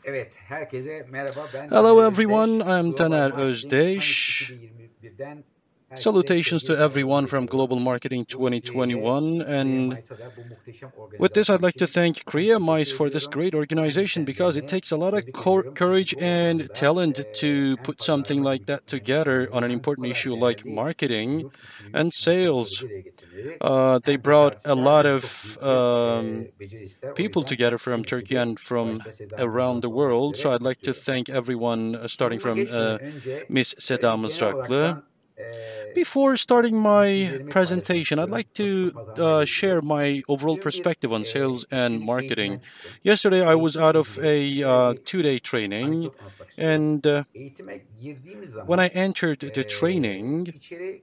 Evet, herkese merhaba. Ben Hello, Taner everyone. Özdeş. I'm Global Taner Marketing Özdeş. 2021'den herkese Salutations to sevgi, everyone saygılar from Global iletiyorum. Marketing Bu vesileyle 2021. Korea And Mayıs'a da bu muhteşem with this, organizasyon I'd like to için thank çok Korea teşekkür Mice for this ediyorum. great Hem de organization because it kendilerini takes a lot of tebrik ediyorum. Çünkü courage bu and ortamda talent to hem put something pazarlama like gibi that çok önemli together on an konuları hem bu important kadar issue like değerli marketing yurt içi ve yurt and dışından konukları sales. bir araya getirmeleri They hem brought a cesaret lot hem de çok of büyük bir beceri ister. O people yüzden together from ilk Turkey gibi and from başta Seda Hanım'ı around the başta olmak world. So üzere I'd like to kutluyorum. thank everyone, starting Sunuma from geçmeden önce Miss şöyle Seda bir genel Mızraklı. olaraktan Before starting my düşüncelerimi paylaşmak presentation, I'd istiyorum like satış ve to pazarlama ile share ilgili. my overall Dün bir perspective on sales and etkinlik marketing. eğitimden çıktım. Yesterday, I was Eğitimle out of ilgili a şöyle bir 2-day training, anekdot anlatmak istiyorum. and Eğitime girdiğimiz when I zaman entered the training, içeri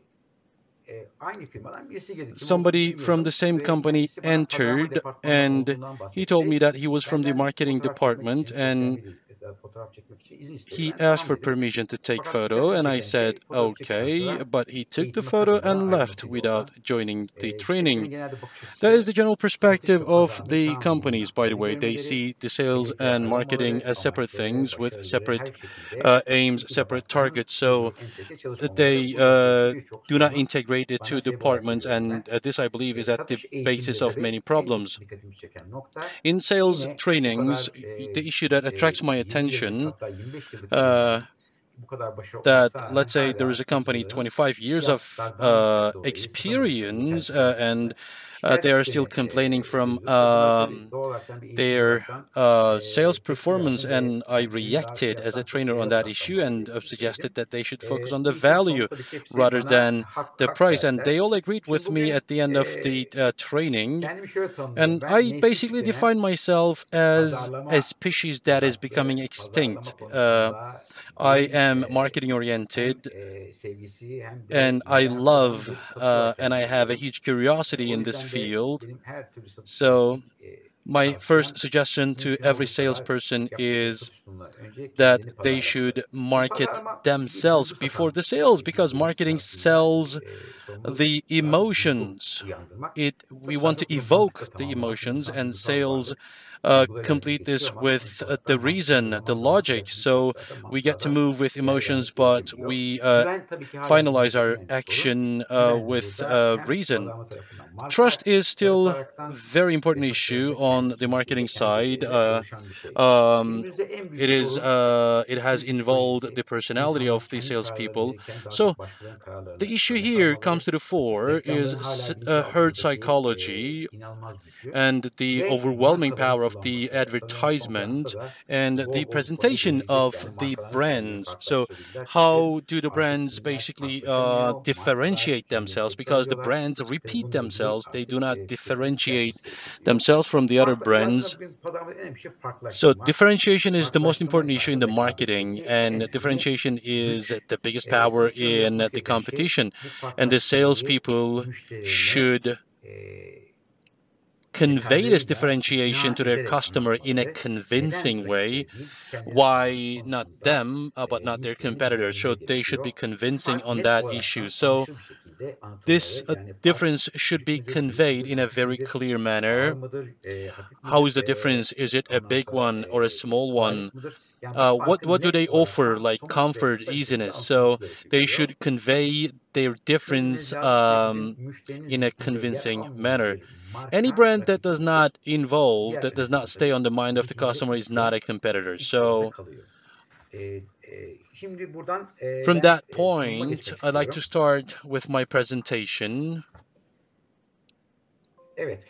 aynı firmadan birisi girdi. Kim olduğunu somebody from the bilmiyordum same ve company kendisi bana pazarlama entered, departmanından and olduğundan he told me bahsetti. that he was from the Benden marketing fotoğraf çekmek department, için sosyal and medyada fotoğraf çekmek için izin istedi. he Ben asked tamam for dedim. permission to take Fakat photo, dikkatimi and I çeken said şey fotoğrafı çektikten okay, sonra but he took the eğitime photo katılmadan and left ayrılmasıydı without olan joining the şirketlerin training. genelde bakış That is açısı the general satış perspective ve of pazarlamayı the tam anlamıyla companies, by the ayrı way. They görmeleri, see the sales hedefleri and marketing aralamaları, as separate amaçları, things with başarıları separate her şekilde aims, iki separate departmanın targets. So birbirine entegre çalışmamaları. they Bu noktadaki birçok do not sorunu integrate the bana two sebep olarak departments, geliyordu. and Ben this, I believe, is at the satış basis eğitimde of tabii many en problems. çok dikkatimi çeken nokta In sales yine bu trainings, kadar the issue that attracts my 20 yıllık attention, hatta 25 yıllık uh, kariyerimin bu kadar başarılı that olmasına rağmen let's say there hala is a company satıcıların 25 years of fiyatlardan dolayı satamadıkları experience, karşısında and şikayet they are still ettiklerini complaining from duydum. Ve buna tabii doğal olarak bir eğitimci their olaraktan sales tepki performance, verdim ve and I kendilerinin daha reacted as a fiyattan çok trainer on değere that issue odaklanmaları and gerektiğini suggested söyledim. that they should focus on the Bu işin value sonunda tabii ki hepsi rather bana than the hak price, and verdiler. they all agreed Şimdi with me bugün at the end of the training. kendimi şöyle tanımlıyorum. And Ben I nesli basically tükenen define myself as a pazarlama species that is becoming odaklı, extinct. pazarlama konusunda I derin am marketing hem oriented, sevgisi hem de and I merakı olan love bir satıcı olarak and I kendimi have a görüyorum. huge curiosity O in this yüzden de field. benim her türlü satışta So ilk my first tavsiyem suggestion to mümkün every olursa salesperson yaptıkları is satış sunumuna önce that kendini they pazarlamaları. should Şimdi market pazarlama bir themselves duygu before satan the sales, bir because firmanın marketing karşısında sells sorumluluk the daha çok duygu emotions. uyandırmak. We Satış daha want to çok evoke romantikte the tamamlamak. Çünkü emotions, insan and duygusal bir sales varlık. Duygularıyla hareket complete geçirir this ama with sonuç the olarak mantık her reason, the zaman daha logic. pratik So işlerde we get mantığa to da move with yer emotions, vermek but gerekebiliyor. we Güven tabii ki hala finalize günümüzde our en önemli sorun. action Güven de with burada hem reason. pazarlama tarafından Trust marka is still a yarataraktan very ve important issue satışlarında on kendi the marketing kimliğiyle, kendi side. değeriyle oluşan bir şey. Um, Günümüzde en it büyük is sorun it has tüketim involved the psikolojisi. personality İnsanlar of the kendi kararlarını salespeople. verirken daha So çok başkalarının the kararlarını issue örnek here comes almaları, to the fore is reklamların hala herd bilinçaltımızdaki psychology inanılmaz gücü and the ve overwhelming markaların power of the kullanması. Sanıyorum konferansta advertisement da and the bol bol bu konuda presentation değinilecek. of Yani the markalar nasıl kendini brands. So farklılaştırabildiler? Çünkü how do the artık brands ürünler basically farklılaşamıyor. Markalar differentiate kendi themselves? yolculuklar Because the alıyorlar brands ve repeat bununla ilgili themselves, they do artık not şirketlerin dikkat differentiate etmesi gerekebiliyor. themselves from the other Farklı, brands. aslında bir pazarda en önemli şey So farklılaştırma. differentiation is the most Farklılaştırma important issue in esasında the marketing, rekabetdeki en and önemli differentiation is güç. the biggest power Satışın da in yapması the gereken şey competition. bu And the farklılaştırmayı salespeople müşterilerine should e, convey this detaylarıyla differentiation ikna to their ederek customer in a anlatmaları, neden convincing way. rakipleri değil, kendilerini tanıtması Why not konusunda them, but not their müşterinin competitors? So güvenilmesi they should be gerekiyor. convincing Fark on net that issue. olaraktan So anlaşılır bir şekilde this anlatılmalı. Yani fark difference should be küçük müdür, büyük conveyed müdür, in a hafif very midir, clear ağır manner. mıdır, hafif How midir, is the difference? Is it a ondan big sonra one or a small one? kolaylık mıdır? Yani bu farkın What do net they offer, olaraktan like somut ve comfort, kısa bir şekilde easiness? So anlatılması they gerekebiliyor. should convey their Bilmeniz difference lazım ki bizim müşterinin in a zihninde yer convincing almayan manner. bir Any marka brand that does rakipsizdir. not involve, Diğer that does not üretici stay on the tabii mind of the zihninde customer, is not ise a competitor. bir planda So kalıyor. Şimdi buradan from ben that sunuma point, geçmek I'd like to istiyorum. start with my presentation. Evet,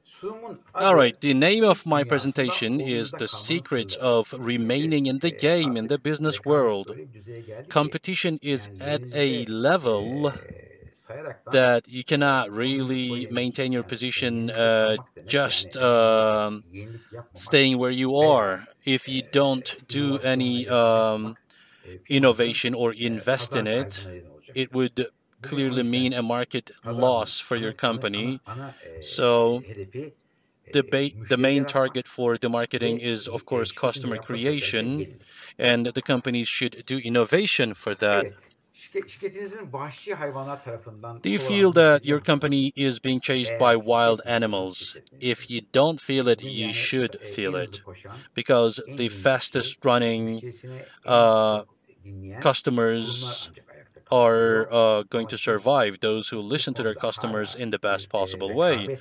sunumun All right, adı the name of iş my dünyasında presentation is oyunda The kalmanın Secrets sırları. of Çünkü Remaining in the Game in the artık Business rekabet World. öyle bir düzeye geldi ki Competition is yani at a yerinizde level sayaraktan that you cannot sonuncu really koyabilirsiniz. maintain your Yani position yerinizde kalmak demek yani just herhangi bir yenilik yapmamak staying where you veya are. If you don't do inovasyonla any yakın yapmak firmanızın innovation or invest in pazar it, kaybına neden it olacaktır. would Bugün o clearly mean yüzden a market pazarlamanın loss for your company. ana So hedefi the müşteri main target yaratmak for the marketing ve is, of course, şirketin de customer yapması gereken şey creation, yenilik. and the companies should do innovation for that. Evet. Şirketinizin vahşi hayvanlar tarafından Do you feel kovalandığını that hissediyor your musunuz? company is being chased by Eğer wild hissetmiyorsanız animals? hissetmelisiniz. If you don't feel it, Bugün you yani should en feel hızlı it. koşan, Because en the yenilikçi, fastest running müşterisine en uh, çok dinleyen kurumlar customers ancak ayakta are kalabiliyor. going Ama to siz survive, those who bu listen to their konuda customers hala in the best bir possible way.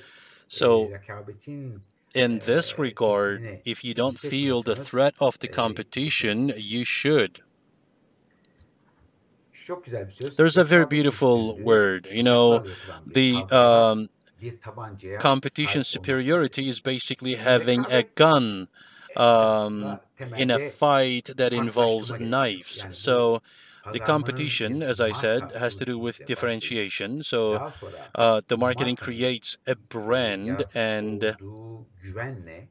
So, rekabetin in this regard, tehdidini if you don't feel the hissetmiyorsanız threat of the competition, hissetmelisiniz. you should. Şu çok güzel bir söz. There's a very Rekabet beautiful ilişkileri word. bıçaklarla yapılan bir The kavgaya, bir tabancaya competition sahip olmak gibi. superiority is basically Yani having a rekabet gun esasında in a temelde fight that involves farklılaştırma gerektiriyor. knives. Yani bu So the pazarlamanın competition, bir as I said, marka has to do with oluşturmasıyla başlayıp differentiation. So daha sonra the bu marketing markanın creates a brand, yaratmış and olduğu güvenle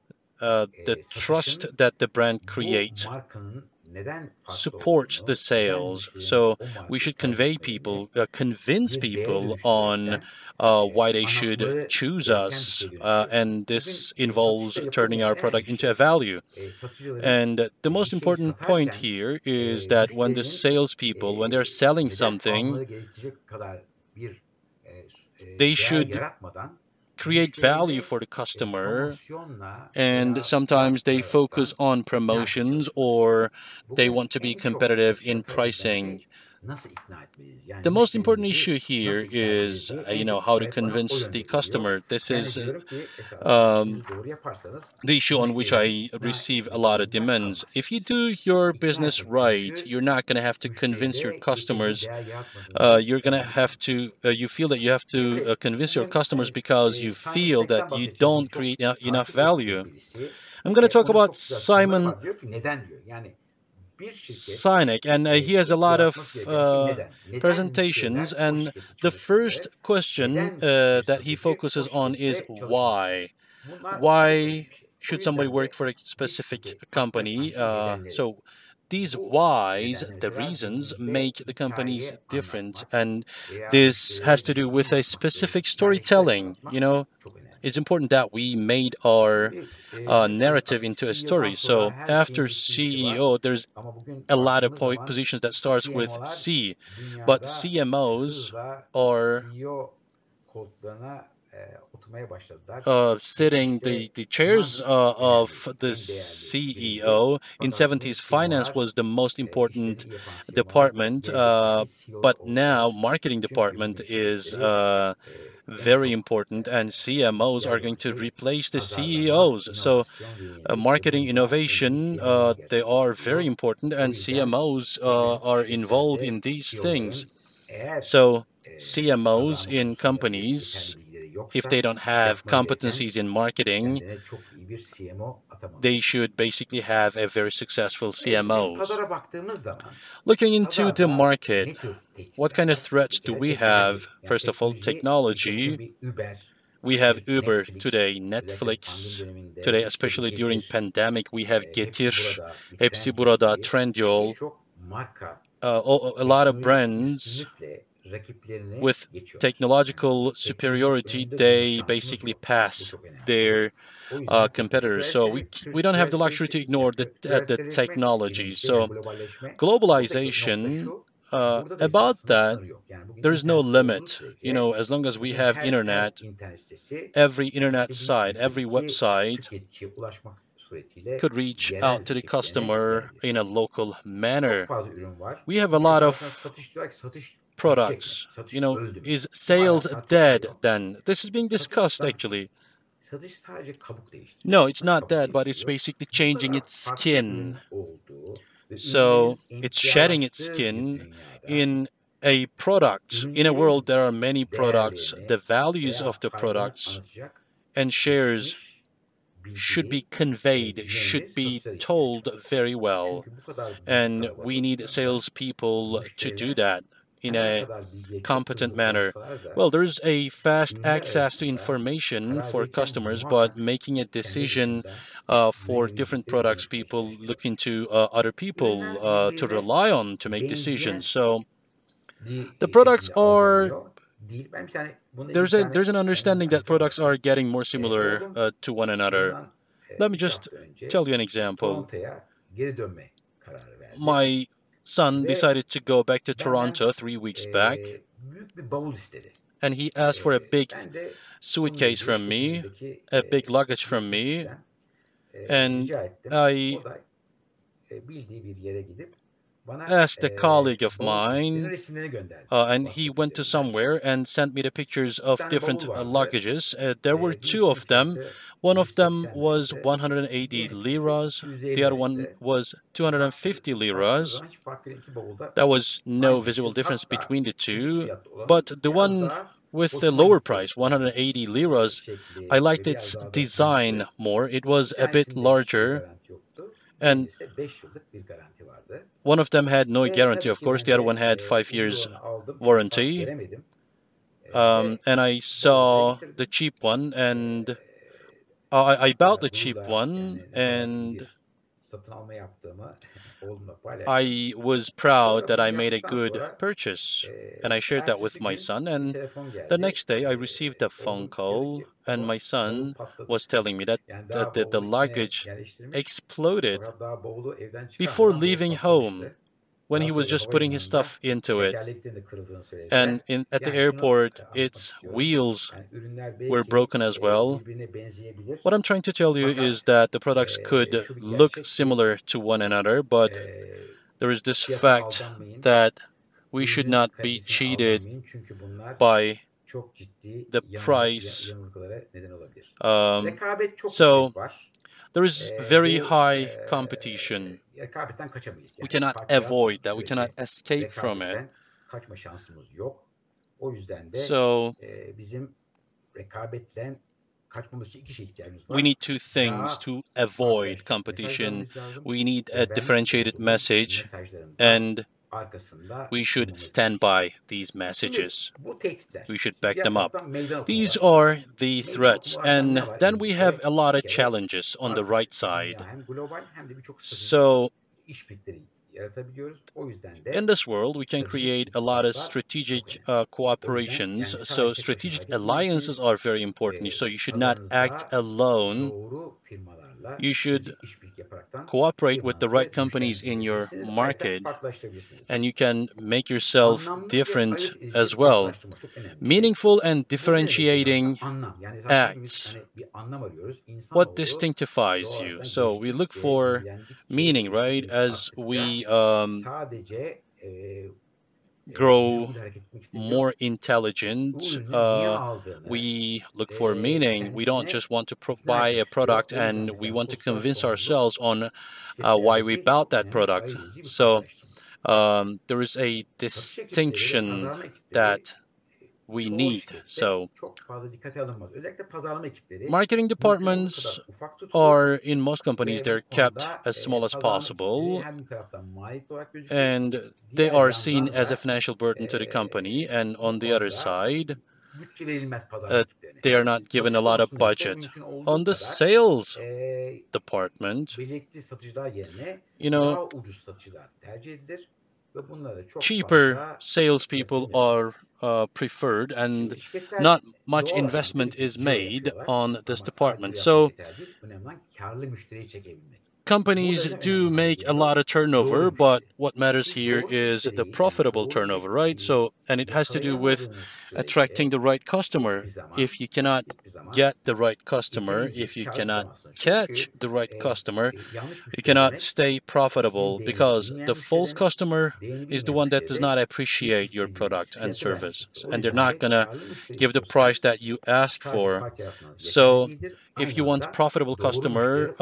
the satışın trust that the brand bu creates markanın neden farklı supports the olduğunu, neden sales. müşterilerin So o we markayı should tercih convey etmelerini people, convince bir değere people on dönüştürebilen why they should anlatmaları choose gereken bir us. şeye dönüşüyor. And Bugün this involves satışla turning yapılmayan our en önemli product into a şey value. satıcıların And the bir most şeyi important point satarken here is that when the müşterinin salespeople, when they're selling neden something, almaları gerekecek kadar bir they değer should yaratmadan create value müşteriye for the customer, promosyonla and veya sometimes they focus fiyatla on ikna etmeye promotions, çalışıyorlar. or they Bugün want to be en çok competitive in satışa dikkat edilen pricing. şey nasıl ikna etmeliyiz? Yani The most important müşterimizi issue here nasıl ikna ederiz is, diye en çok how to hikayet bana o convince the yönde geliyor. customer. This Ben de is diyorum ki esasında um, işinizi doğru yaparsanız the issue on which müşterilerin I ikna receive a etmek lot of durumunda demands. If you kalmazsınız. do your İkna business etmek right, çünkü you're not going to have to convince your müşteride getirdiği customers. değer yaratmadığınızı You're going to have sanmıyorum. to, you feel that you have to Şimdi convince your bugün customers because you Simon feel that Sinek'ten you bahsedeceğim. Bunu don't çok create enough takip ettiğim value. birisi. I'm going to talk Onun about çok güzel sunumları Simon var. Diyor ki neden diyor. Yani bir şirket Sinek, and he has a ilk lot yaratması of gereken şey neden? Neden presentations, müşteriler o and şirketi the first çalışmalı? question Neden bir that he satıcı o focuses on is şirkette çalışmalı? why. Bunlar çok önemli Why bir şey. O should somebody yüzden work de for a biz specific şimdi takip company? ettiğimiz bu nedenleri, So these bu whys, nedenle the mesela reasons, zihnimizde make the companies hikaye different, anlatmak and veya this has müşterilere bir to şey do with a anlatmak ve specific hikayesel storytelling. anlatmak çok önemli. It's important that we made our Şimdi mesela narrative into a CEO'dan story. sonra So her after şeyin bir C'si var. CEO, there's Ama bugün a lot of baktığımız zaman positions that starts with CMO'lar C, but dünyada CMOs hızla are CEO koltuklarına oturmaya başladılar. sitting Geçmişte the chairs finans of önemliydi, the en değerli birimdi. CEO. In Fakat bugün 70s, finance CMO'lar was the most important işlerini yapan CMO'lar department, gelecekteki but CEO'lar now olacaklar. marketing Çünkü department bugün is şirketleri en very çok important, and CMOs are ihtiyacı going olan to şey replace the pazarlama, CEOs. So inovasyon ve yenilik ve marketing bunu da en iyi innovation, CMO'lar they are very gerçekleştiriyor. important, O and yüzden CMOs bugün are involved şirketlerde in these things. CEO'ların eğer So CMOs pazarlama in konusunda yeterli companies, bilgileri if they yoksa don't have yapması gereken competencies in marketing, kendine çok iyi bir CMO they atamalı. should basically have a very successful Bugün CMOs. kadara baktığımız zaman Looking into the kadarda market, ne tür what tehditler kind of var? threats Bir do kere we have? teknoloji. Yani First of all, teknoloji technology. bugün bir Uber, We have bir Uber Netflix, today, özellikle pandemi Netflix today, döneminde işte bir especially during Getir, pandemic. We have hepsi Getir, burada, bir Hepsi Trendyol burada, gibi Trendyol. birçok marka A lot of teknolojik brands üstünlükle rakiplerini with geçiyorlar. Yani technological teknolojinin superiority, önünde durma they şansımız basically yok. Bu pass çok önemli. their O yüzden competitors. So we don't have the luxury to ignore the technology. dediğimiz şey yani So globalleşme. Buradaki nokta globalization, şu, burada da about esasında that, sınır yok. Yani bugün there's no internet olduğu limit. sürece As long as we bugün have her internet, internet sitesi every internet istediği site, every ülkedeki website tüketiciye ulaşmak suretiyle could reach out yerel to the tüketicilerine customer in a gidebilir. local Çok manner. fazla ürün var. We have a Bugün lot esasında of satış diyor ki satış bitecek mi? products. Satış öldü mü? Is Bu hala sales dead tartışılıyor. then? This is being discussed Satışta actually. satış sadece kabuk değiştiriyor. No, it's Nasıl not kabuk dead, but it's değiştiriyor? basically Bu changing kadar its farklı skin. ürün olduğu ve So ürünlerin it's shedding its ihtiyarlaştığı bir skin dünyada in a product. In a world, ürünlerin there are many products. değerlerini The values veya of the farkını products anlatacak and shares yetişmiş should be bilgili conveyed, should güvenilir be satışlara ihtiyaç told var. very well. Çünkü bu kadar büyük And we need kalabalıklarda salespeople to do müşteriler that in her ne a kadar bilgiye çok competent hızlı manner. ulaşsalar da Well, there's a fast ürünler access to arasında information karar for verirken customers, but muhakkak making a kendi decision dışında for different güvenilirlikleri products, danışmaya people look çalışıyorlar. into other people Ürünler to birbirine rely on to make decisions. benzeyen So the products şeklinde are algılanıyor. Değil. Ben bir tane bununla ilgili there's bir there's tane an understanding that anekdot products are anlatayım. getting more similar Oğlum to one another. bundan Let me 3 just hafta önce tell you an example. Toronto'ya geri dönme kararı verdi. My son decided to go back to Toronto 3 weeks back, büyük bir bavul istedi. and he asked for a big Ben de suitcase from me, şirketimizdeki a big luggage from büyük me, kişiden and rica ettim. I O da bildiği bir yere gidip bana asked a colleague of bavul çeşitlerinin mine, resimlerini gönderdi. and he went to somewhere and sent me the pictures of different luggages. There were two of them. One of them was 180 liras, the other one was 250 liras. There was no visible difference between the two, but the one with the lower price, 180 liras, I liked its design more. It was a bit larger, and one of them had no guarantee, of course. The other one had 5 years warranty. And I saw the cheap one, and I bought the cheap one, and I was proud that I made a good purchase, and I shared that with my son. And the next day I received a phone call, and my son was telling me that the luggage exploded before leaving home, when he was just putting his stuff into it. And at the airport, its wheels were broken as well. What I'm trying to tell you is that the products could look similar to one another, but there is this fact that we should not be cheated by the price. So there is very high competition. We cannot avoid that. We cannot escape from it. So we need two things to avoid competition. We need a differentiated message, and we should stand by these messages. We should back them up. These are the threats, and then we have a lot of challenges on the right side. So in this world, we can create a lot of strategic cooperations. So strategic alliances are very important. So you should not act alone. You should cooperate with the right companies in your market, and you can make yourself different as well. Meaningful and differentiating acts. What distinctifies you? So we look for meaning, right? As we grow more intelligent, we look for meaning. We don't just want to buy a product, and we want to convince ourselves on why we bought that product. So there is a distinction that we need. So marketing departments are, in most companies, they're kept as small as possible, and they are seen as a financial burden to the company. And on the other side, they are not given a lot of budget. On the sales department, cheaper salespeople are preferred, and not much investment is made on this department. So companies do make a lot of turnover, but what matters here is the profitable turnover, right? So, and it has to do with attracting the right customer. If you cannot get the right customer, if you cannot catch the right customer, you cannot stay profitable, because the false customer is the one that does not appreciate your product and service, and they're not going to give the price that you ask for. So if you want a profitable customer,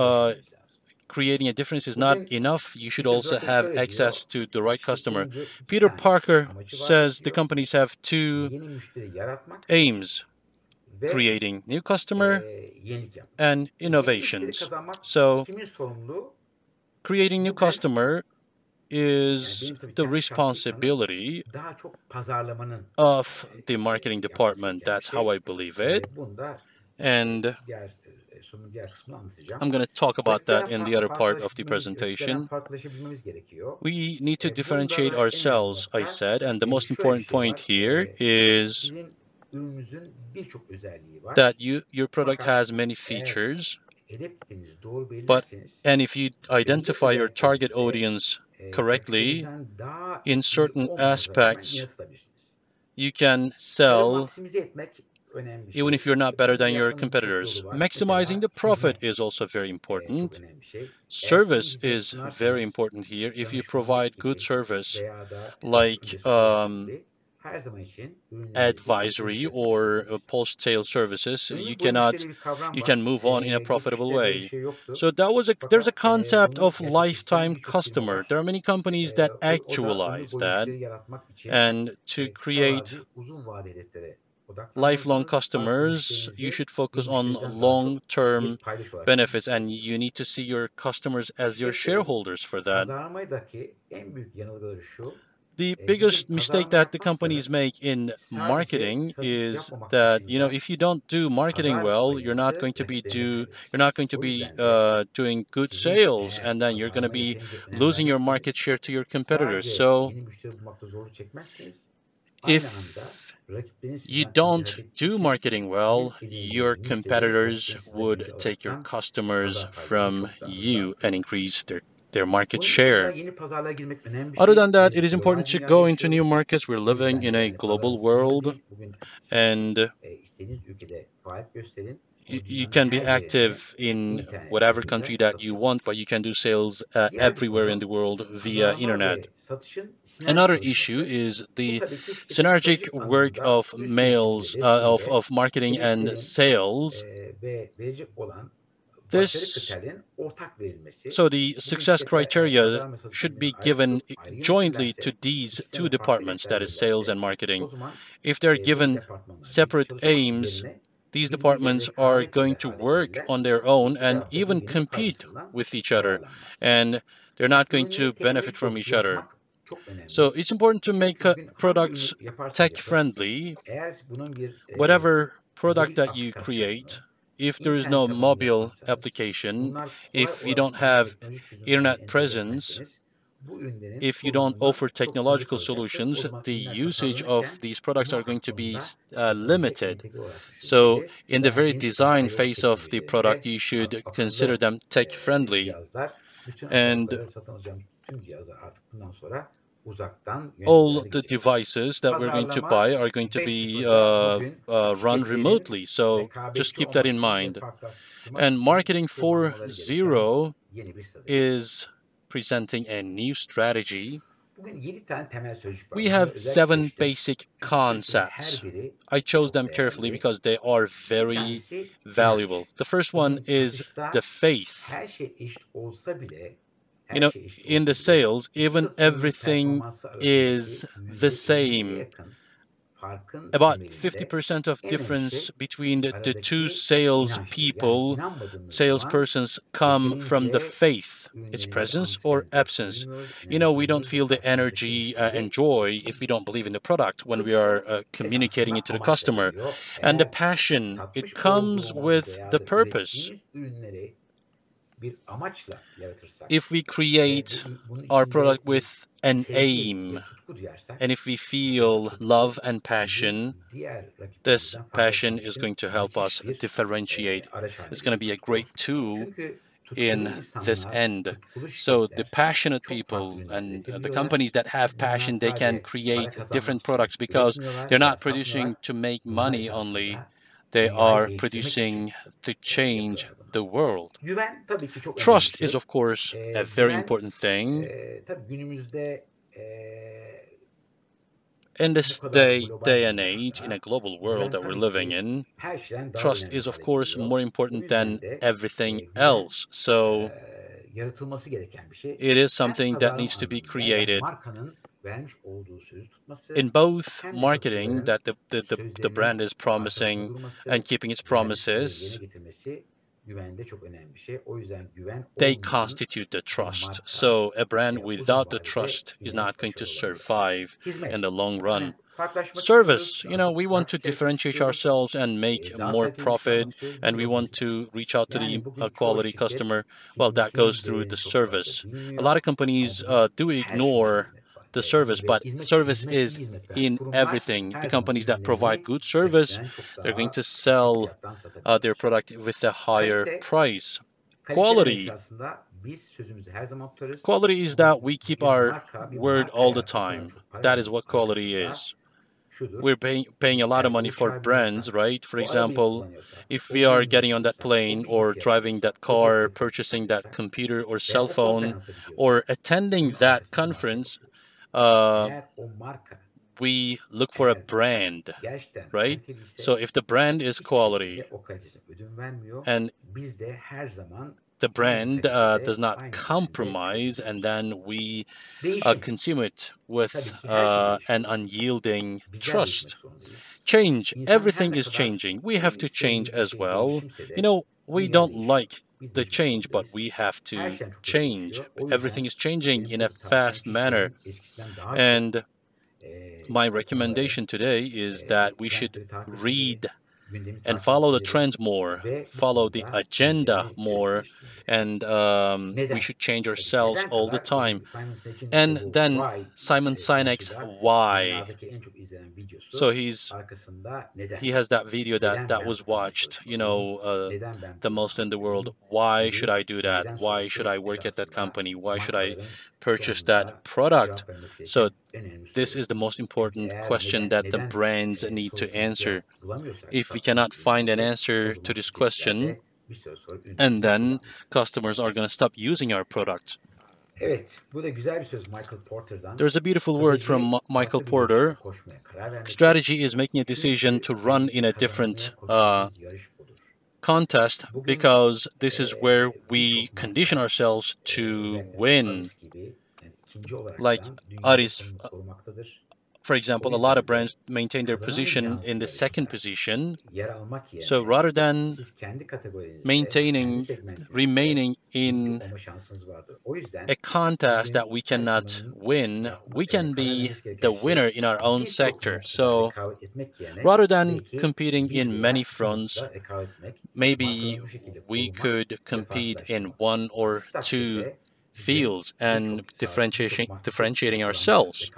creating a difference is not enough. You should also have access to the right customer. Peter Parker says the companies have two aims: creating new customer and innovations. So creating new customer is the responsibility of the marketing department. That's how I believe it. And I'm going to talk about that in the other part of the presentation. We need to differentiate ourselves, I said, and the most important point here is that your product has many features, and if you identify your target audience correctly, rakiplerinizden daha in iyi certain olmanıza rağmen yine aspects, satabilirsiniz. you can Karı sell maksimize etmek önemli bir even şey. if you're not better Bunu than your yapmanın birçok competitors. yolu var. Maximizing Mesela the profit hizmet is also very çok important. önemli bir şey. Eğer iyi Service hizmet is very sunarsanız important here. If you provide danışmanlık good gibi service, veya da esas like öncesi servisi gibi her zaman için ürünlerinizi advisory geliştirmek or istemelisiniz. post-sale services, Ömür boyu müşteri bir kavram you var. can move on in a profitable Geçmişte böyle bir way. şey yoktu. So there's a Fakat concept bunu of gerçekleştiren lifetime birçok firma customer. var. There are many companies that O da ömür actualize boyu that müşteri yaratmak için and to kısa create vadeli uzun vadeli hedeflere lifelong odaklanmalısınız. Artı customers. You müşterinizi should focus bir on müşteriden daha çok bir long-term paydaş olarak benefits, and düşünmelisiniz. you need to see your customers as your Şirketlerin shareholders for that. pazarlamadaki en büyük yanılgıları şu. The Bir biggest mistake pazarlama that the companies yapmazsanız make in sadece marketing satış is yapmamak that, dışında if you don't do marketing pazar well, payınızı rakiplerinizden you're not kaybedersiniz. going to O be yüzden de doing good sizin sales, eğer and then you're going to pazarlama be yeterince önem losing your market vermezseniz share to your competitors. sadece So yeni müşteri bulmakta zorluk çekmezsiniz. Aynı anda if rakipleriniz you sizden don't itiraz ettiği do için marketing sizin well, your edindiğiniz müşterileri competitors rakipleriniz sizden would önce take your alaraktan customers pazar paylarını from çok daha hızlı you and arttırırlar. increase their market Bunun dışında share. yeni pazarlara girmek önemli bir Other şey. than that, Biz it is global important to dünyada go into new yaşıyoruz. markets. We're O living yüzden in de a yani global pazarınız sınırlı world, değil. Bugün siz and istediğiniz ülkede faaliyet gösterin. you, Ama you dünyanın can be her yerinde active in internet whatever yoluyla country that satış you want, but yapabilirsiniz. you can do sales Diğer bir everywhere in konu the world via pazarlama internet. ve satışın sinerjik Another issue çalışması. is Bu the tabii ki şirketin synergic stratejik work anlamda of üst yöneticiyle, of desteğiyle marketing and hedeflerin sales. ve verecek olan başarı This kriterlerinin ortak verilmesi. So the Bugün success şirketler eğer criteria pazarlama satış should be yönetiminden ayrı given tutup ayrı jointly to yönetirlerse, these two ikisine de farklı departments, hedefler that is sales verirlerse and o marketing. zaman If they're bu given departmanlar birlikte separate çalışmak aims, yerine these birbiriyle departments are rekabet going eder to hale work gelirler. on their own İki and taraf da even birbirinin compete paydasından with each other, yararlanmaz. and they're not going to Ürünleri benefit teknoloji from dostu each other. yapmak çok So önemli. it's important to make Çünkü bugün hangi ürünü products yaparsanız tech yapın, friendly. eğer bunun bir Whatever product mobil that you create, aplikasyonunu if there is no internet tabanlı mobile yapmazsanız, application, bunlar kolay if you don't olabilecek have teknolojik çözümlerle internet entegre presence, etmezseniz bu ürünlerin if you don't kullanımı offer çok sınırlı technological kalacaktır. O solutions, zaman the ürünler usage of tasarlanırken these products are going muhakkak to be konusunda teknolojiye limited. entegre olarak So, düşünülmeli. in the very Verdiğiniz design bilgisayar phase of the product, teknolojilerinde you should consider akıllı them tech friendly. cihazlar bütün And alacakları, satın alacağım tüm cihazlar artık bundan sonra uzaktan yönetilir all hale the gelecekler. devices that we're going to Pazarlama buy are going to be 5.0'da bugün run şirketlerin remotely. So just rekabetçi keep that olmak in için ve mind. farklılaştırmak And için Marketing kullanmaları gereken 4.0 yeni bir strateji. is presenting a new strategy. Bugün 7 tane temel sözcük var. We Bunları have özellikle 7 seçtim. basic Çünkü bu sözcüklerin concepts. her biri I chose çok them carefully değerli. because they are Bir very tanesi valuable. inanç. The first one Bugün is satışta the faith. her şey eşit olsa bile You know, in the sales, even satışın everything performansı is arasındaki the %50'ye same. yakın farkın About temelinde 50% of en önemli difference şey between the two aradaki sales inançtır. Yani people, inanmadığımız zaman salespersons, come from the yeterince faith, its ürünlerimizi presence or antika absence. gösteremiyoruz, You know, we don't duymuyoruz ve feel the karşımızdaki energy müşteriye and joy if we don't believe in the product when we are communicating esasında it to the amaçla customer. geliyor. And the Eğer passion, it satmış comes olduğumuz with veya the da purpose. ürettiğimiz ürünleri bir amaçla yaratırsak If we create bunun our içinde product bir with an sevgi aim, ve tutku duyarsak and if we bu sefer feel tutku love and bizi passion, diğer this rakiplerimizden farklı passion tutmak is için going to help us müthiş bir differentiate. araç haline It's going to be a geliyor. great tool Çünkü tutkulu in this insanlar, end. tutkulu So the şirketler passionate çok farklı people ürünler and the üretebiliyorlar. companies that have Çünkü bunlar passion, they can sadece para create kazanmak different için products because üretmiyorlar they're veya not producing satmıyorlar. to make Bunlar money only. esasında They dünyayı are değiştirmek producing için to change yapıyorlar bunu. the world. Güven tabii ki çok önemli bir Trust is, şey. of course, a very Güven important thing. tabii günümüzde In bu this kadar day global bir and age, in a dünyada global world güven that we're tabii living ki in, her şeyden daha trust önemli is, of hale course, geliyor. more O important yüzden than de everything güven else. So yaratılması gereken bir şey. it is Hem something that pazarlama needs to be anlamında yani created. markanın vermiş olduğu sözü tutması In both hem de marketing, satışçıların that the sözlerinin brand is arkasında promising durması, and keeping its verdikleri yerine promises, getirmesi güvende çok önemli bir şey. O yüzden güven they olmayan constitute the bir trust. marka So a brand uzun without the vadede trust is yine not going to başarılı olamıyor. survive in Hizmet. the long run. Hani farklılaşmak Service, istiyoruz, you know, we want to farklı şey yapmak differentiate istiyoruz, ourselves and make daha more kaliteli bir şey profit, almak istiyoruz. and Bu we da want hizmet. to reach out to the Yani bugün çoğu quality şirket customer. Well, that hizmetin goes through the değerini çok fazla service. A bilmiyor. lot of Ama companies bugün do her şeyde ignore hizmet var. the service, Ve but service hizmet iyi is hizmet veren in kurumlar everything. The her zaman companies that provide ürünlerini good service, rakipten çok they're going daha to yüksek sell fiyattan their satabilirler. product with a higher Kalite, price. kalite demek Quality, aslında Quality is that we keep our word all the time. That is what quality is. We're paying a lot of money for brands, right? For example, if we are getting on that plane or driving that car, purchasing that computer or cell phone, or attending that conference, we look for a brand, right? So if the brand is quality and the brand does not compromise, and then we consume it with an unyielding trust. Change. Everything is changing. We have to change as well. You know, we don't like the change, but we have to change. Everything is changing in a fast manner. And my recommendation today is that we should read and follow the trends more, follow the agenda more, and we should change ourselves all the time. And then Simon Sinek's Why. So he has that video that was watched, the most in the world. Why should I do that? Why should I work at that company? Why should I purchase that product? So this is the most important question that the brands need to answer. If we cannot find an answer to this question, and then customers are going to stop using our product. There's a beautiful word from Michael Porter. Strategy is making a decision to run in a different contest, because this is where we condition ourselves to win. Like Aris, for example, a lot of brands maintain their position in the second position. So rather than remaining in a contest that we cannot win, we can be the winner in our own sector. So rather than competing in many fronts, maybe we could compete in one or two fields and differentiating ourselves.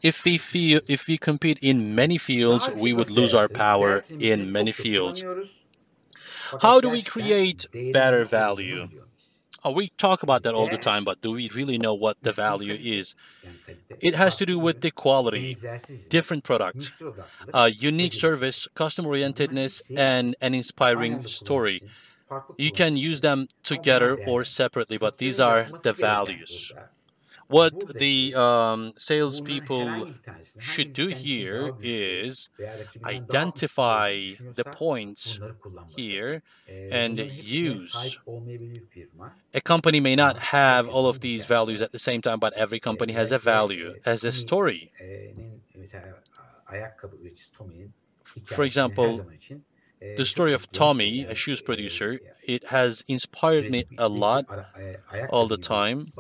If we compete in many fields, we would lose our power in many fields. How do we create better value? We talk about that all the time, but do we really know what the value is? It has to do with the quality, different product, unique service, customer-orientedness, and an inspiring story. You can use them together or separately, but these are the values. What the salespeople should do here is identify the points here and use. A company may not have all of these values at the same time, but every company has a value, has a story. For example, the story of Tommy, a shoes producer, it has inspired me a lot all the time.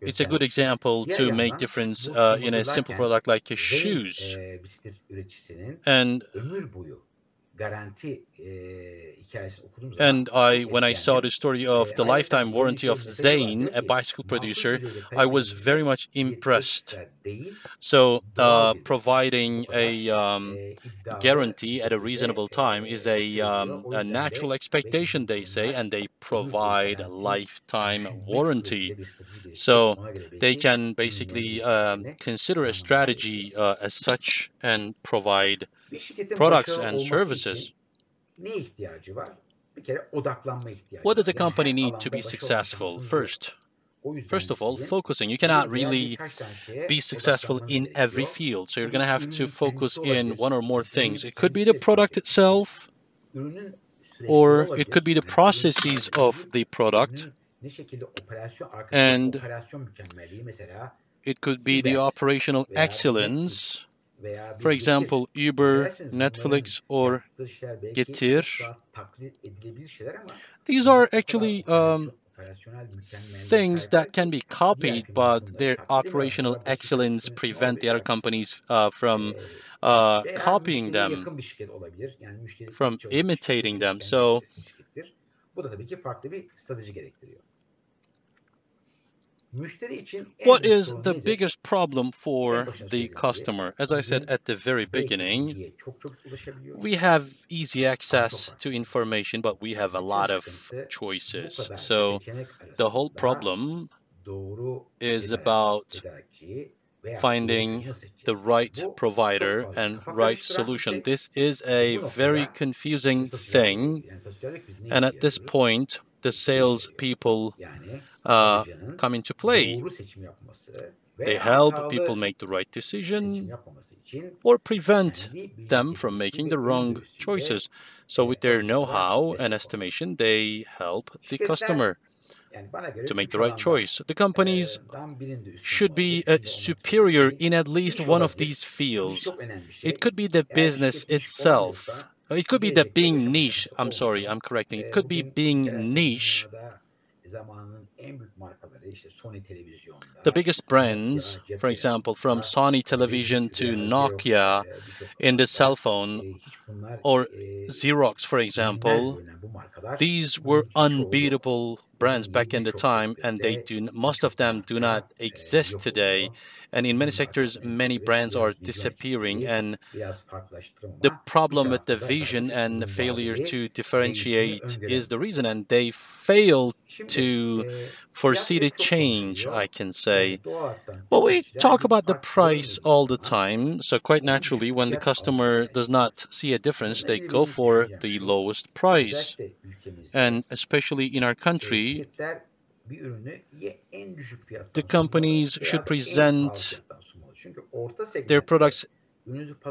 It's a good example to make difference in a simple product like a shoes. And when I saw the story of the lifetime warranty of Zane, a bicycle producer, I was very much impressed. So providing a guarantee at a reasonable time is a natural expectation, they say, and they provide a lifetime warranty. So they can basically consider a strategy as such and provide products and services. What does a company need to be successful? First of all, focusing. You cannot really be successful in every field. So you're going to have to focus in one or more things. It could be the product itself, or it could be the processes of the product, and it could be the operational excellence. For example, Uber, Netflix, or Getir. These are actually things that can be copied, but their operational excellence prevent the other companies from copying them, from imitating them. So, What is the biggest problem for the customer? As I said at the very beginning, we have easy access to information, but we have a lot of choices. So the whole problem is about finding the right provider and right solution. This is a very confusing thing, and at this point, the salespeople come into play. They help people make the right decision or prevent them from making the wrong choices. So with their know-how and estimation, they help the customer to make the right choice. The companies should be superior in at least one of these fields. It could be the business itself. It could be the being niche. I'm sorry, I'm correcting. It could be being niche. The biggest brands, for example, from Sony television to Nokia in the cell phone, or Xerox, for example, these were unbeatable brands back in the time, and most of them do not exist today. And in many sectors, many brands are disappearing, and the problem with the vision and the failure to differentiate is the reason, and they fail to foresee the change, I can say. Well, we talk about the price all the time, so quite naturally, when the customer does not see a difference, they go for the lowest price. And especially in our country, the companies should present their products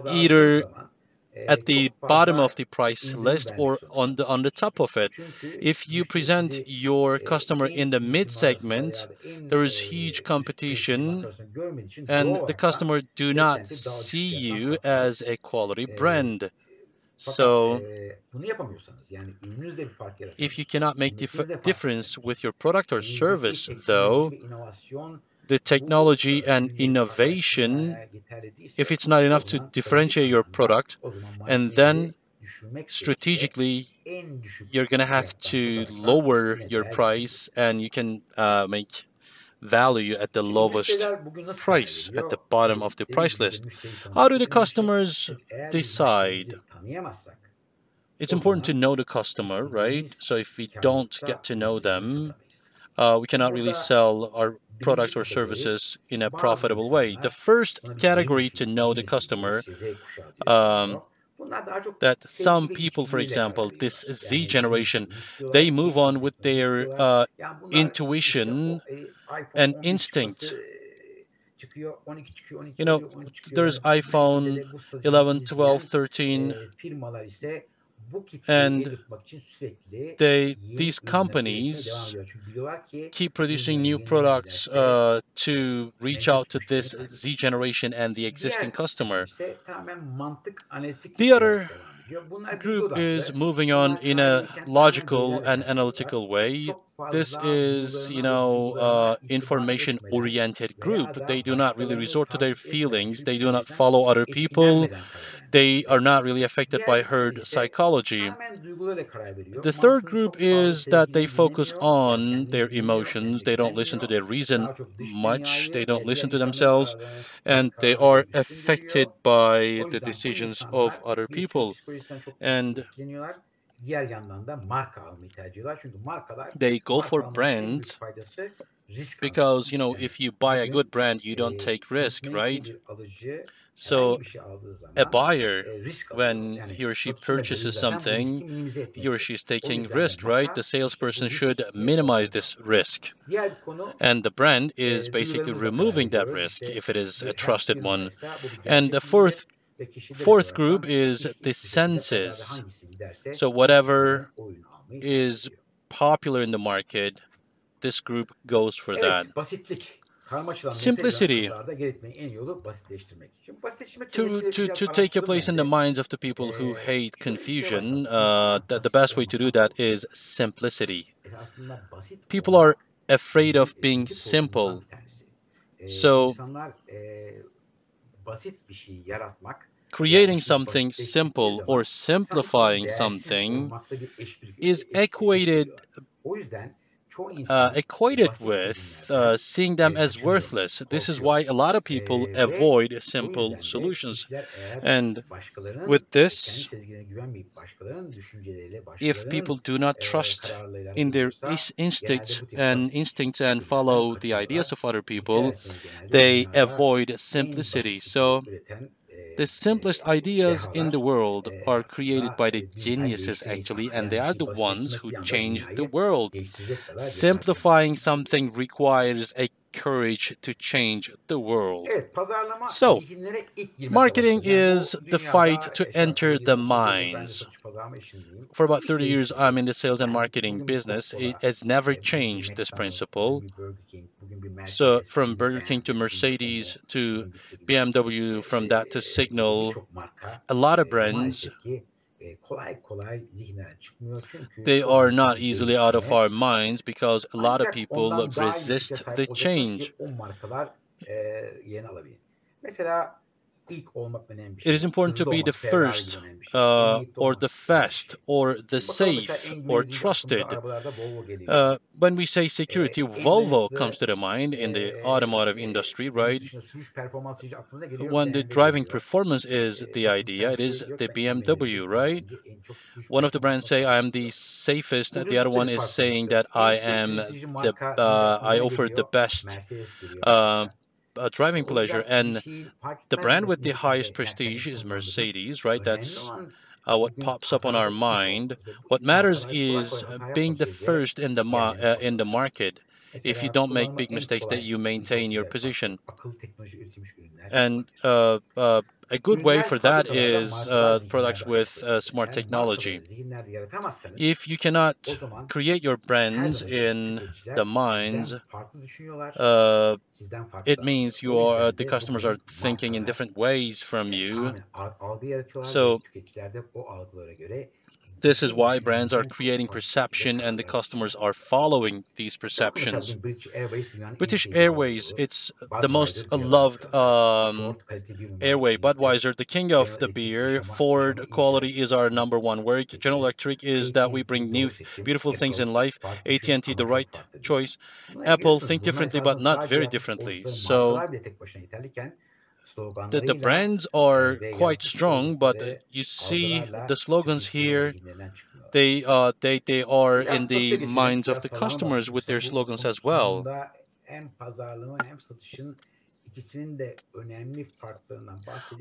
either at the bottom of the price list or on the top of it. If you present your customer in the mid segment, there is huge competition, and the customer do not see you as a quality brand. So if you cannot make difference with your product or service, though, the technology and innovation, if it's not enough to differentiate your product, and then strategically you're going to have to lower your price, and you can make value at the lowest price, at the bottom of the price list. How do the customers decide? It's important to know the customer, right? So if we don't get to know them, we cannot really sell our products or services in a profitable way. The first category to know the customer, that some people, for example, this Z generation, they move on with their intuition and instinct. You know, there's iPhone 11, 12, 13, and these companies keep producing new products to reach out to this Z generation and the existing customer. The other group is moving on in a logical and analytical way. This is, information-oriented group. They do not really resort to their feelings. They do not follow other people. They are not really affected by herd psychology. The third group is that they focus on their emotions. They don't listen to their reason much. They don't listen to themselves, and they are affected by the decisions of other people. And they go for brands because, if you buy a good brand, you don't take risk, right? So a buyer, when he or she purchases something, he or she is taking risk, right? The salesperson should minimize this risk. And the brand is basically removing that risk if it is a trusted one. And the fourth group is the senses. So whatever is popular in the market, this group goes for that. Simplicity. To take a place in the minds of the people who hate confusion, the best way to do that is simplicity. People are afraid of being simple. So creating something simple or simplifying something is equated equated with seeing them as worthless. This is why a lot of people avoid simple solutions. And with this, if people do not trust in their instincts and follow the ideas of other people, they avoid simplicity. So the simplest ideas in the world are created by the geniuses, actually, and they are the ones who change the world. Simplifying something requires a courage to change the world. So, marketing is the fight to enter the minds. For about 30 years, I'm in the sales and marketing business. It has never changed this principle. So from Burger King to Mercedes to BMW, from that to Signal, a lot of brands, they are not easily out of our minds because a lot of people resist the change. It is important to be the first, or the fast, or the safe, or trusted. When we say security, Volvo comes to the mind in the automotive industry, right? When the driving performance is the idea, it is the BMW, right? One of the brands say I am the safest, the other one is saying that I am I offer the best driving pleasure, and the brand with the highest prestige is Mercedes, right? That's what pops up on our mind. What matters is being the first in the market. If you don't make big mistakes, that you maintain your position. And a good way for that is products with smart technology. If you cannot create your brands in the minds, it means the customers are thinking in different ways from you. So this is why brands are creating perception and the customers are following these perceptions. British Airways, it's the most loved airway. Budweiser, the king of the beer. Ford, quality is our number one word. General Electric is that we bring new, beautiful things in life. AT&T, the right choice. Apple, think differently, but not very differently. So the brands are quite strong, but you see the slogans here, they are in the minds of the customers with their slogans as well.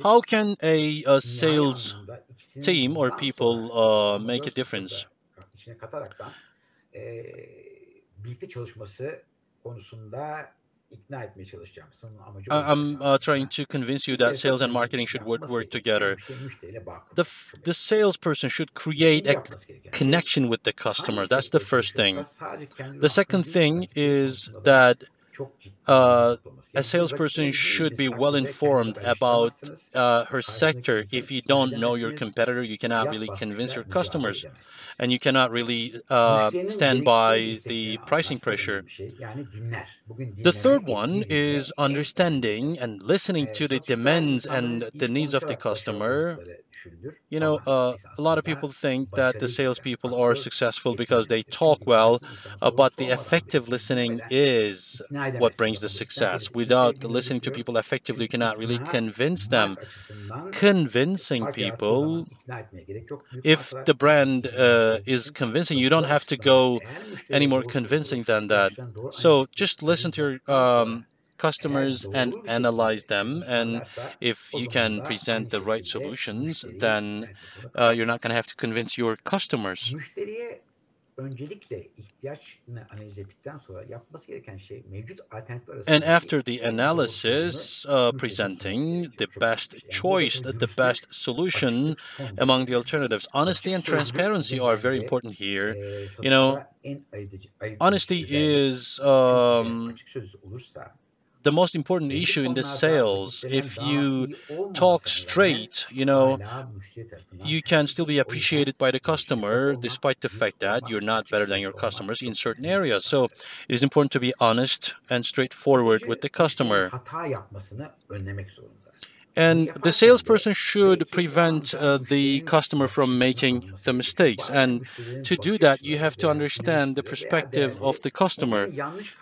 How can a sales team or people make a difference? I'm trying to convince you that sales and marketing should work together. The salesperson should create a connection with the customer. That's the first thing. The second thing is that a salesperson should be well informed about her sector. If you don't know your competitor, you cannot really convince your customers, and you cannot really stand by the pricing pressure. The third one is understanding and listening to the demands and the needs of the customer. You know, a lot of people think that the salespeople are successful because they talk well, but the effective listening is what brings the success. Without listening to people effectively, you cannot really convince them. Convincing people, if the brand is convincing, you don't have to go any more convincing than that. So just listen to your customers and analyze them, and if you can present the right solutions, then you're not going to have to convince your customers. And after the analysis, presenting the best choice, the best solution among the alternatives. Honesty and transparency are very important here. You know, honesty is the most important issue in the sales. If you talk straight, you know, you can still be appreciated by the customer despite the fact that you're not better than your customers in certain areas. So it is important to be honest and straightforward with the customer. And the salesperson should prevent the customer from making the mistakes. And to do that, you have to understand the perspective of the customer.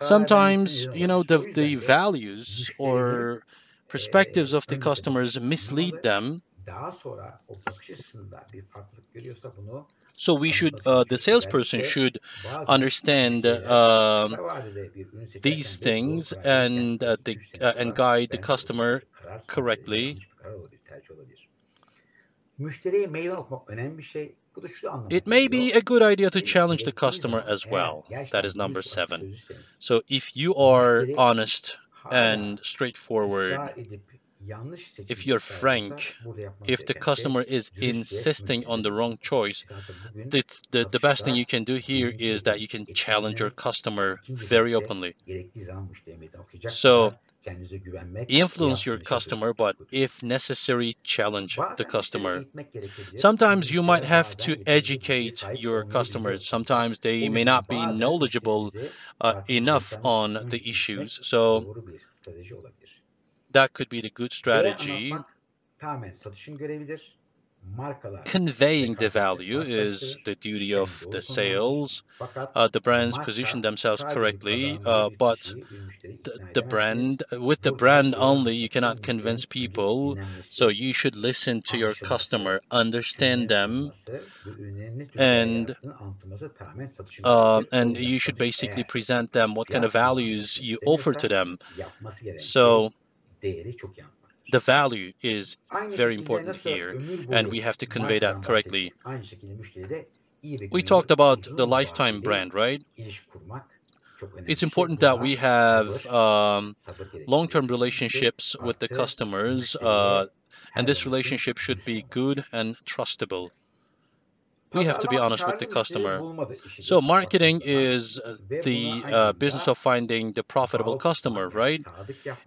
Sometimes, the values or perspectives of the customers mislead them. So the salesperson should understand these things and guide the customer correctly. It may be a good idea to challenge the customer as well. That is number 7. So if you are honest and straightforward, if you're frank, if the customer is insisting on the wrong choice, the best thing you can do here is that you can challenge your customer very openly. So influence your customer, but if necessary, challenge the customer. Sometimes you might have to educate your customers. Sometimes they may not be knowledgeable enough on the issues. So that could be the good strategy. Conveying the value is the duty of the sales. The brands position themselves correctly, but with the brand only, you cannot convince people. So you should listen to your customer, understand them, and you should basically present them what kind of values you offer to them. So the value is very important here, and we have to convey that correctly. We talked about the lifetime brand, right? It's important that we have long-term relationships with the customers, and this relationship should be good and trustable. We have to be honest with the customer. So marketing is the business of finding the profitable customer, right?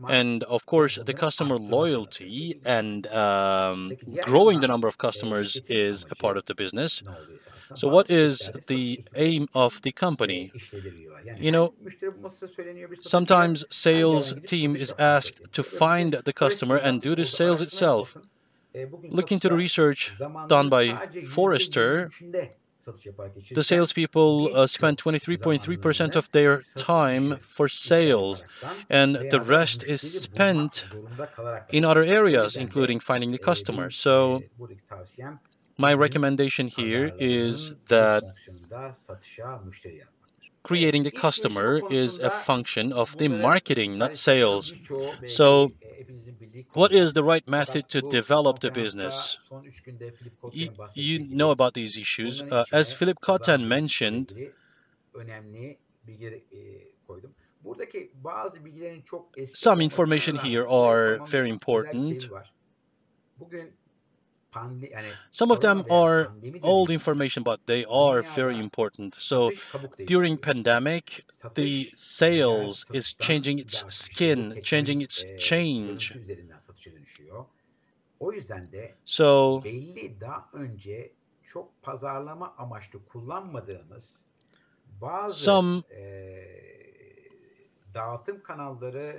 And of course, the customer loyalty and growing the number of customers is a part of the business. So what is the aim of the company? Sometimes sales team is asked to find the customer and do the sales itself. Look into the research done by Forrester. The salespeople spend 23.3% of their time for sales, and the rest is spent in other areas, including finding the customer. So my recommendation here is that creating the customer is a function of the marketing, not sales. So what is the right method to develop the business? You know about these issues. As Philip Cotton mentioned, some information here are very important. Some of them are old information, but they are very important. So during pandemic, the sales is changing its skin, changing its change. So some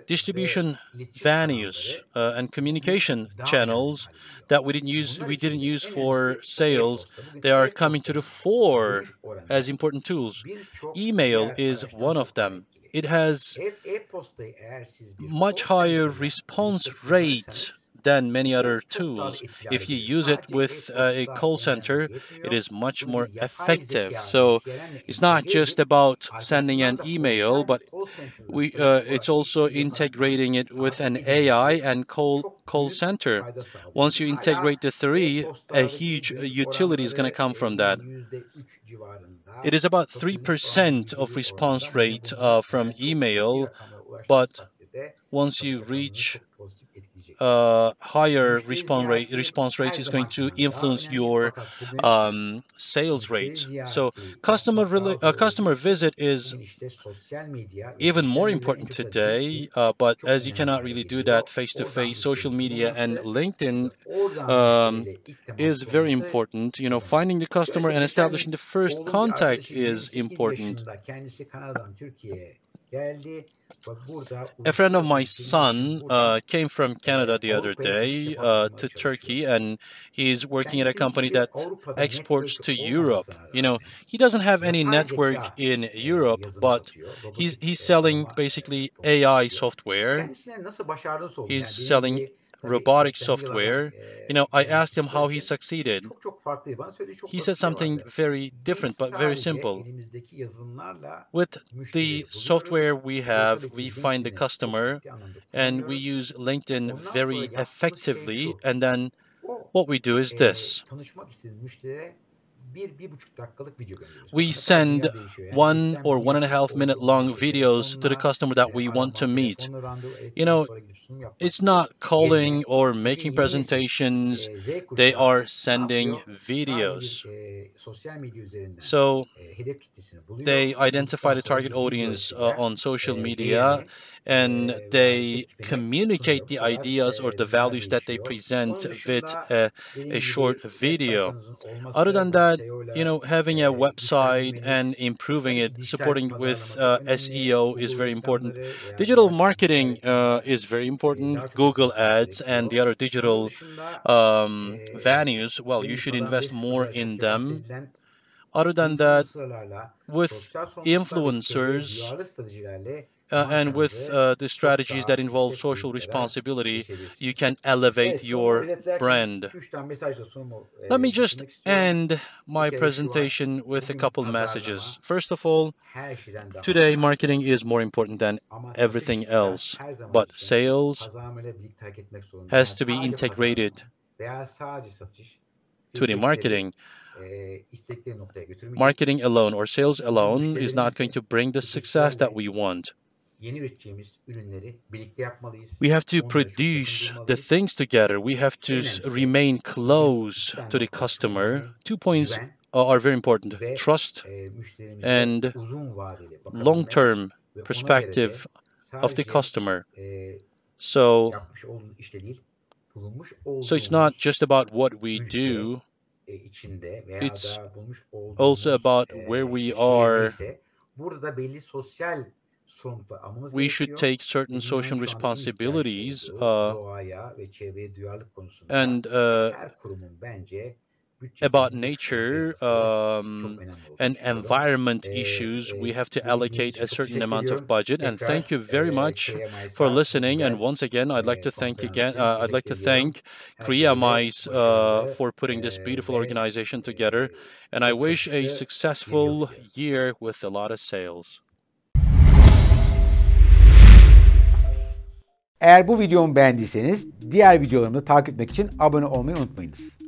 distribution venues and communication channels that we didn't use for sales, they are coming to the fore as important tools. Email is one of them. It has much higher response rate than many other tools. If you use it with a call center, it is much more effective. So it's not just about sending an email, but it's also integrating it with an AI and call center. Once you integrate the three, a huge utility is going to come from that. It is about 3% of response rate from email, but once you reach higher response rates is going to influence your sales rates. So customer visit is even more important today, but as you cannot really do that face-to-face, social media and LinkedIn is very important. Finding the customer and establishing the first contact is important. A friend of my son came from Canada the other day to Turkey, and he's working at a company that exports to Europe. You know, he doesn't have any network in Europe, but he's selling basically AI software. He's selling robotic software. You know, I asked him how he succeeded. He said something very different, but very simple. With the software we have, we find the customer and we use LinkedIn very effectively. And then what we do is this. We send 1 or 1.5 minute long videos to the customer that we want to meet. You know, it's not calling or making presentations. They are sending videos. So they identify the target audience on social media, and they communicate the ideas or the values that they present with a short video. Other than that, you know, having a website and improving it, supporting with SEO is very important. Digital marketing is very important. Google Ads and the other digital venues, well, you should invest more in them. Other than that, with influencers and with the strategies that involve social responsibility, you can elevate your brand. Let me just end my presentation with a couple messages. First of all, today marketing is more important than everything else, but sales has to be integrated to the marketing. Marketing alone or sales alone is not going to bring the success that we want. We have to produce the things together. We have to remain close to the customer. 2 points are very important: trust and long-term perspective of the customer. So it's not just about what we do. It's also about where we are. We should take certain social responsibilities and about nature and environment issues. We have to allocate a certain amount of budget. And thank you very much for listening. And once again, I'd like to thank Kriya Mais for putting this beautiful organization together. And I wish a successful year with a lot of sales. Eğer bu videomu beğendiyseniz diğer videolarımı takip etmek için abone olmayı unutmayınız.